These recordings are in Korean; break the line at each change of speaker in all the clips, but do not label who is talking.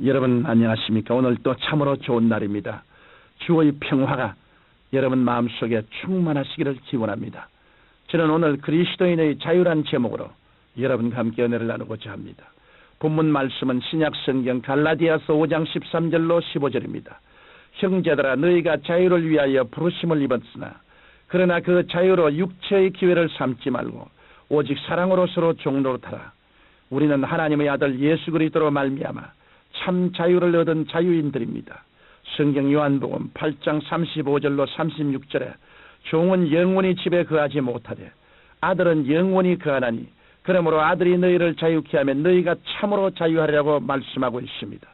여러분 안녕하십니까? 오늘 또 참으로 좋은 날입니다. 주의 평화가 여러분 마음속에 충만하시기를 기원합니다. 저는 오늘 그리스도인의 자유란 제목으로 여러분과 함께 은혜를 나누고자 합니다. 본문 말씀은 신약성경 갈라디아서 5장 13절로 15절입니다. 형제들아, 너희가 자유를 위하여 부르심을 입었으나 그러나 그 자유로 육체의 기회를 삼지 말고 오직 사랑으로 서로 종노릇하라. 우리는 하나님의 아들 예수 그리스도로 말미암아 참 자유를 얻은 자유인들입니다. 성경 요한복음 8장 35절로 36절에 종은 영원히 집에 거하지 못하되 아들은 영원히 거하나니 그러므로 아들이 너희를 자유케 하면 너희가 참으로 자유하리라고 말씀하고 있습니다.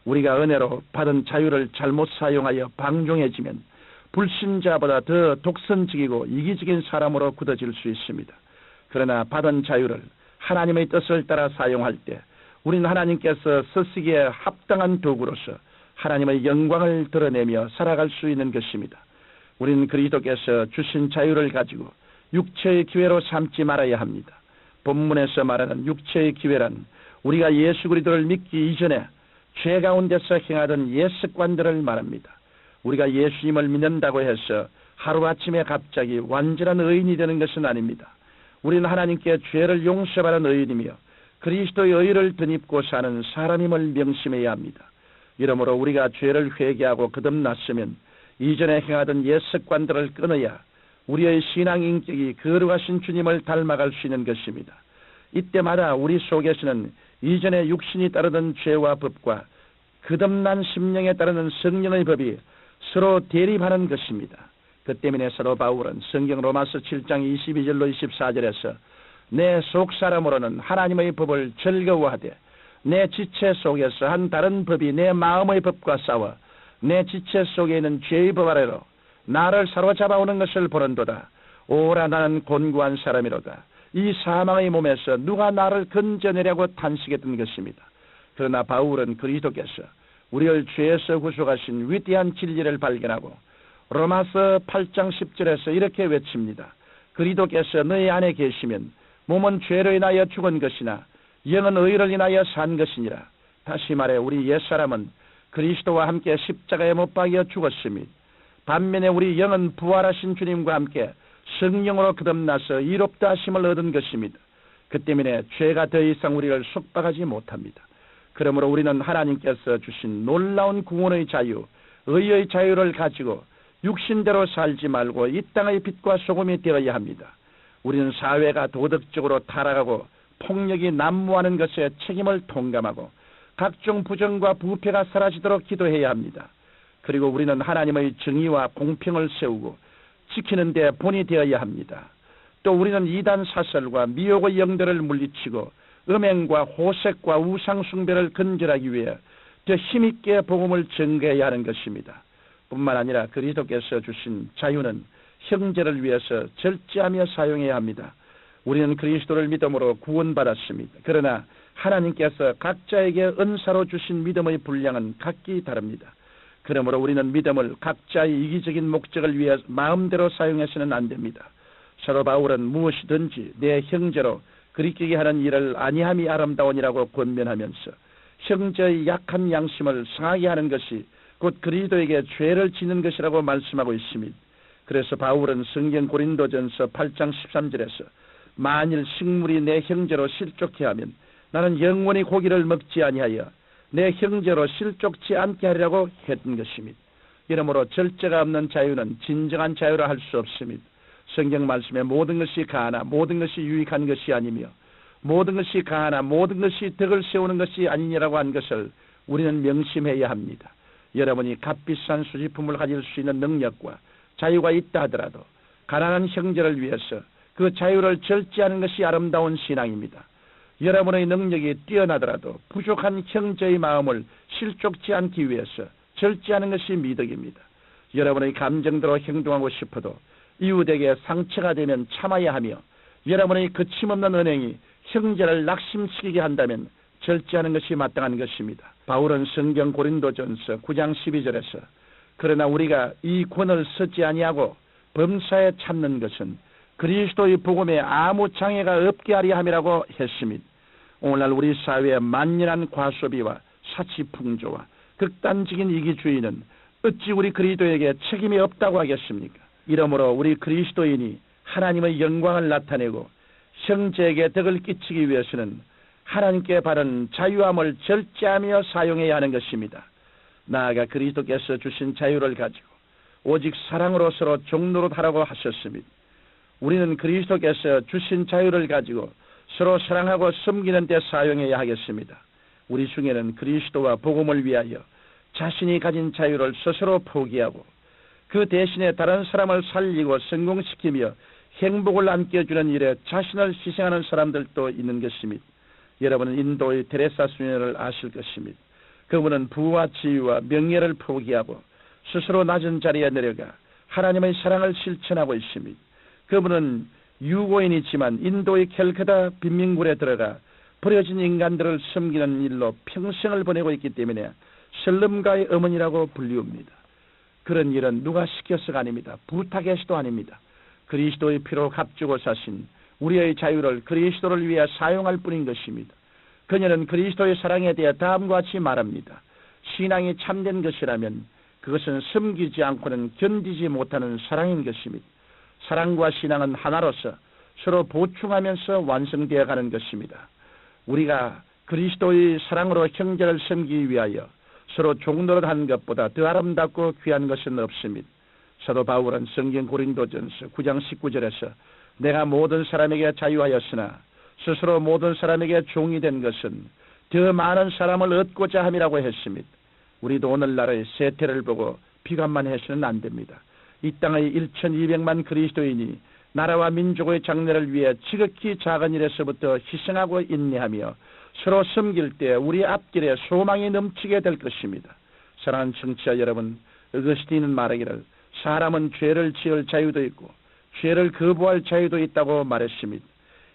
우리가 은혜로 받은 자유를 잘못 사용하여 방종해지면 불신자보다 더 독선적이고 이기적인 사람으로 굳어질 수 있습니다. 그러나 받은 자유를 하나님의 뜻을 따라 사용할 때 우리는 하나님께서 쓰시기에 합당한 도구로서 하나님의 영광을 드러내며 살아갈 수 있는 것입니다. 우리는 그리스도께서 주신 자유를 가지고 육체의 기회로 삼지 말아야 합니다. 본문에서 말하는 육체의 기회란 우리가 예수 그리스도를 믿기 이전에 죄 가운데서 행하던 옛 습관들을 말합니다. 우리가 예수님을 믿는다고 해서 하루아침에 갑자기 완전한 의인이 되는 것은 아닙니다. 우리는 하나님께 죄를 용서받은 의인이며 그리스도의 의를 덧입고 사는 사람임을 명심해야 합니다. 이러므로 우리가 죄를 회개하고 거듭났으면 이전에 행하던 옛 습관들을 끊어야 우리의 신앙 인격이 거룩하신 주님을 닮아갈 수 있는 것입니다. 이때마다 우리 속에서는 이전에 육신이 따르던 죄와 법과 거듭난 심령에 따르는 성령의 법이 서로 대립하는 것입니다. 그 때문에 사도 바울은 성경 로마서 7장 22절로 24절에서 내 속사람으로는 하나님의 법을 즐거워하되 내 지체 속에서 한 다른 법이 내 마음의 법과 싸워 내 지체 속에 있는 죄의 법 아래로 나를 사로잡아오는 것을 보는도다. 오라, 나는 곤고한 사람이로다. 이 사망의 몸에서 누가 나를 건져내려고 탄식했던 것입니다. 그러나 바울은 그리스도께서 우리를 죄에서 구속하신 위대한 진리를 발견하고 로마서 8장 10절에서 이렇게 외칩니다. 그리스도께서 너희 안에 계시면 몸은 죄로 인하여 죽은 것이나 영은 의를 인하여 산 것이니라. 다시 말해 우리 옛사람은 그리스도와 함께 십자가에 못 박여 죽었으니 반면에 우리 영은 부활하신 주님과 함께 성령으로 거듭나서 이롭다 하심을 얻은 것입니다. 그 때문에 죄가 더 이상 우리를 속박하지 못합니다. 그러므로 우리는 하나님께서 주신 놀라운 구원의 자유, 의의 자유를 가지고 육신대로 살지 말고 이 땅의 빛과 소금이 되어야 합니다. 우리는 사회가 도덕적으로 타락하고 폭력이 난무하는 것에 책임을 통감하고 각종 부정과 부패가 사라지도록 기도해야 합니다. 그리고 우리는 하나님의 정의와 공평을 세우고 지키는 데 본이 되어야 합니다. 또 우리는 이단 사설과 미혹의 영들을 물리치고 음행과 호색과 우상숭배를 근절하기 위해 더 힘있게 복음을 전개해야 하는 것입니다. 뿐만 아니라 그리스도께서 주신 자유는 형제를 위해서 절제하며 사용해야 합니다. 우리는 그리스도를 믿음으로 구원받았습니다. 그러나 하나님께서 각자에게 은사로 주신 믿음의 분량은 각기 다릅니다. 그러므로 우리는 믿음을 각자의 이기적인 목적을 위해 마음대로 사용해서는 안 됩니다. 사도 바울은 무엇이든지 내 형제로 그리끼게 하는 일을 아니함이 아름다우니라고 권면하면서 형제의 약한 양심을 상하게 하는 것이 곧 그리스도에게 죄를 지는 것이라고 말씀하고 있습니다. 그래서 바울은 성경 고린도전서 8장 13절에서 만일 식물이 내 형제로 실족해 하면 나는 영원히 고기를 먹지 아니하여 내 형제로 실족치 않게 하리라고 했던 것입니다. 이러므로 절제가 없는 자유는 진정한 자유라 할 수 없습니다. 성경 말씀에 모든 것이 가하나 모든 것이 유익한 것이 아니며 모든 것이 가하나 모든 것이 덕을 세우는 것이 아니냐라고 한 것을 우리는 명심해야 합니다. 여러분이 값비싼 수집품을 가질 수 있는 능력과 자유가 있다 하더라도 가난한 형제를 위해서 그 자유를 절제하는 것이 아름다운 신앙입니다. 여러분의 능력이 뛰어나더라도 부족한 형제의 마음을 실족치 않기 위해서 절제하는 것이 미덕입니다. 여러분의 감정대로 행동하고 싶어도 이웃에게 상처가 되면 참아야 하며 여러분의 거침없는 언행이 형제를 낙심시키게 한다면 절제하는 것이 마땅한 것입니다. 바울은 성경 고린도전서 9장 12절에서 그러나 우리가 이 권을 쓰지 아니하고 범사에 찾는 것은 그리스도의 복음에 아무 장애가 없게 하려 함이라고 했습니다. 오늘날 우리 사회에 만연한 과소비와 사치풍조와 극단적인 이기주의는 어찌 우리 그리스도에게 책임이 없다고 하겠습니까? 이러므로 우리 그리스도인이 하나님의 영광을 나타내고 형제에게 덕을 끼치기 위해서는 하나님께 바른 자유함을 절제하며 사용해야 하는 것입니다. 나아가 그리스도께서 주신 자유를 가지고 오직 사랑으로 서로 종노릇하라고 하셨습니다. 우리는 그리스도께서 주신 자유를 가지고 서로 사랑하고 섬기는 데 사용해야 하겠습니다. 우리 중에는 그리스도와 복음을 위하여 자신이 가진 자유를 스스로 포기하고 그 대신에 다른 사람을 살리고 성공시키며 행복을 안겨주는 일에 자신을 희생하는 사람들도 있는 것입니다. 여러분은 인도의 테레사 수녀를 아실 것입니다. 그분은 부와 지위와 명예를 포기하고 스스로 낮은 자리에 내려가 하나님의 사랑을 실천하고 있습니다. 그분은 유고인이지만 인도의 캘커다 빈민굴에 들어가 버려진 인간들을 섬기는 일로 평생을 보내고 있기 때문에 설렘가의 어머니라고 불리웁니다. 그런 일은 누가 시켜서가 아닙니다. 부탁해서도 아닙니다. 그리스도의 피로 값주고 사신 우리의 자유를 그리스도를 위해 사용할 뿐인 것입니다. 그녀는 그리스도의 사랑에 대해 다음과 같이 말합니다. 신앙이 참된 것이라면 그것은 섬기지 않고는 견디지 못하는 사랑인 것입니다. 사랑과 신앙은 하나로서 서로 보충하면서 완성되어 가는 것입니다. 우리가 그리스도의 사랑으로 형제를 섬기기 위하여 서로 종노릇하는 것보다 더 아름답고 귀한 것은 없습니다. 사도 바울은 성경 고린도전서 9장 19절에서 내가 모든 사람에게 자유하였으나 스스로 모든 사람에게 종이 된 것은 더 많은 사람을 얻고자 함이라고 했습니다. 우리도 오늘날의 세태를 보고 비관만 해서는 안 됩니다. 이 땅의 1200만 그리스도인이 나라와 민족의 장래를 위해 지극히 작은 일에서부터 희생하고 인내하며 서로 섬길 때 우리 앞길에 소망이 넘치게 될 것입니다. 사랑하는 청취자 여러분, 어거스틴은 말하기를 사람은 죄를 지을 자유도 있고 죄를 거부할 자유도 있다고 말했습니다.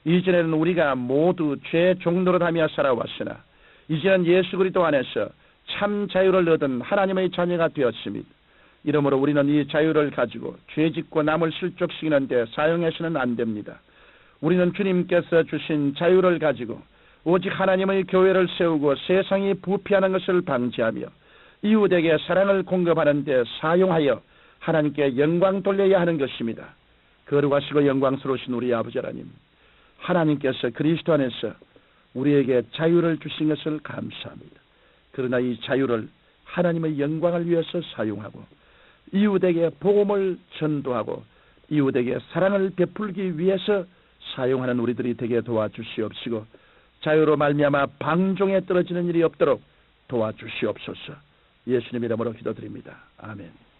이전에는 우리가 모두 죄 종노릇하며 살아왔으나 이제는 예수 그리스도 안에서 참 자유를 얻은 하나님의 자녀가 되었습니다. 이러므로 우리는 이 자유를 가지고 죄짓고 남을 실족시키는 데 사용해서는 안 됩니다. 우리는 주님께서 주신 자유를 가지고 오직 하나님의 교회를 세우고 세상이 부패하는 것을 방지하며 이웃에게 사랑을 공급하는 데 사용하여 하나님께 영광 돌려야 하는 것입니다. 거룩하시고 영광스러우신 우리 아버지 하나님, 하나님께서 그리스도 안에서 우리에게 자유를 주신 것을 감사합니다. 그러나 이 자유를 하나님의 영광을 위해서 사용하고 이웃에게 복음을 전도하고 이웃에게 사랑을 베풀기 위해서 사용하는 우리들이 되게 도와주시옵시고 자유로 말미암아 방종에 떨어지는 일이 없도록 도와주시옵소서. 예수님 이름으로 기도드립니다. 아멘.